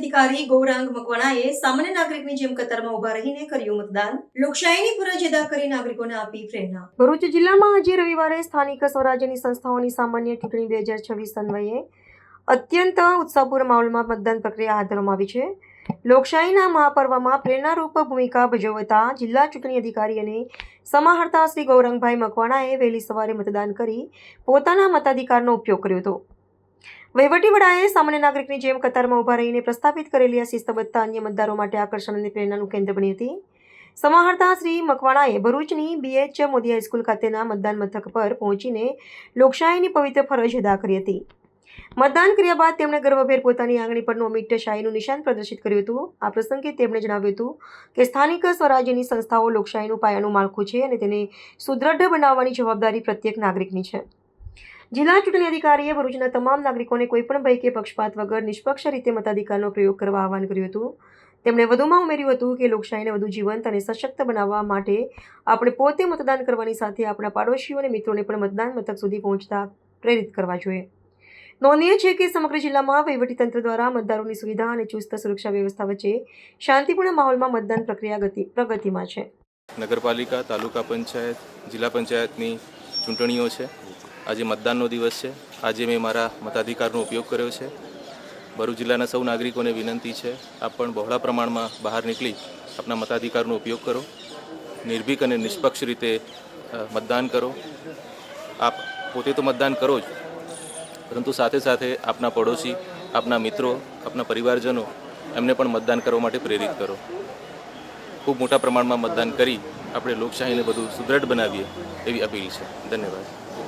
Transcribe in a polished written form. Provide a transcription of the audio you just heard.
અધિકારી ગૌરાંગ મકવાણાએ સામાન્ય નાગરિકની જેમ કતારમાં ઉભા રહીને કર્યું મતદાન. લોકશાહીની ફરજ અદા કરી નાગરિકોને આપી પ્રેરણા. ભરૂચ જિલ્લામાં આજે રવિવારે સ્થાનિક સ્વરાજ્યની સંસ્થાઓની સામાન્ય ચૂંટણી 2026 અન્વયે અત્યંત ઉત્સાહપૂર્ણ માહોલમાં મતદાન પ્રક્રિયા હાથ ધરવામાં આવી છે. લોકશાહીના મહાપર્વમાં પ્રેરણારૂપ ભૂમિકા ભજવતા જિલ્લા ચૂંટણી અધિકારી અને સમાહર્તા શ્રી ગૌરાંગભાઈ મકવાણાએ વહેલી સવારે મતદાન કરી પોતાના મતાધિકારનો ઉપયોગ કર્યો હતો. વહીવટી વડાએ સામાન્ય નાગરિકની જેમ કતારમાં ઉભા રહીને પ્રસ્થાપિત કરેલી આ શિસ્તબદ્ધતા અન્ય મતદારો માટે આકર્ષણ અને પ્રેરણાનું કેન્દ્ર બની હતી. સમાહર્તા શ્રી મકવાણાએ ભરૂચની BH મોદી હાઈસ્કૂલ ખાતેના મતદાન મથક પર પહોંચીને લોકશાહીની પવિત્ર ફરજ અદા કરી હતી. મતદાન કર્યા બાદ તેમણે ગર્વભેર પોતાની આંગળી પરનું અમિટ શાહીનું નિશાન પ્રદર્શિત કર્યું હતું. આ પ્રસંગે તેમણે જણાવ્યું હતું કે સ્થાનિક સ્વરાજ્યની સંસ્થાઓ લોકશાહીનું પાયાનું માળખું છે અને તેને સુદૃઢ બનાવવાની જવાબદારી પ્રત્યેક નાગરિકની છે. જિલ્લા ચૂંટણી અધિકારીએ ભરૂચના તમામ નાગરિકોને કોઈપણ ભય કે પક્ષપાત વગર નિષ્પક્ષ રીતે મતાધિકારનો પ્રયોગ કરવા આહવાન કર્યું હતું. તેમણે વધુમાં ઉમેર્યું હતું કે લોકશાહીને વધુ જીવંત અને સશક્ત બનાવવા માટે આપણે પોતે મતદાન કરવાની સાથે આપણા પાડોશીઓ અને મિત્રોને પણ મતદાન મથક સુધી પહોંચતા પ્રેરિત કરવા જોઈએ. નોંધનીય છે કે સમગ્ર જિલ્લામાં વહીવટીતંત્ર દ્વારા મતદારોની સુવિધા અને ચુસ્ત સુરક્ષા વ્યવસ્થા વચ્ચે શાંતિપૂર્ણ માહોલમાં મતદાન પ્રક્રિયા પ્રગતિમાં છે. નગરપાલિકા, તાલુકા પંચાયત, જિલ્લા પંચાયતની ચૂંટણીઓ છે. આજે મતદાનનો દિવસ છે. આજે મેં મારા મતાધિકારનો ઉપયોગ કર્યો છે. ભરૂચ જિલ્લાના સૌ નાગરિકોને વિનંતી છે, આપ પણ બહોળા પ્રમાણમાં બહાર નીકળી આપના મતાધિકારનો ઉપયોગ કરો. નિર્ભીક અને નિષ્પક્ષ રીતે મતદાન કરો. આપ પોતે તો મતદાન કરો જ, પરંતુ સાથે સાથે આપના પડોશી, આપના મિત્રો, આપના પરિવારજનો એમને પણ મતદાન કરવા માટે પ્રેરિત કરો. ખૂબ મોટા પ્રમાણમાં મતદાન કરી આપણે લોકશાહીને વધુ સુદૃઢ બનાવીએ એવી અપીલ છે. ધન્યવાદ.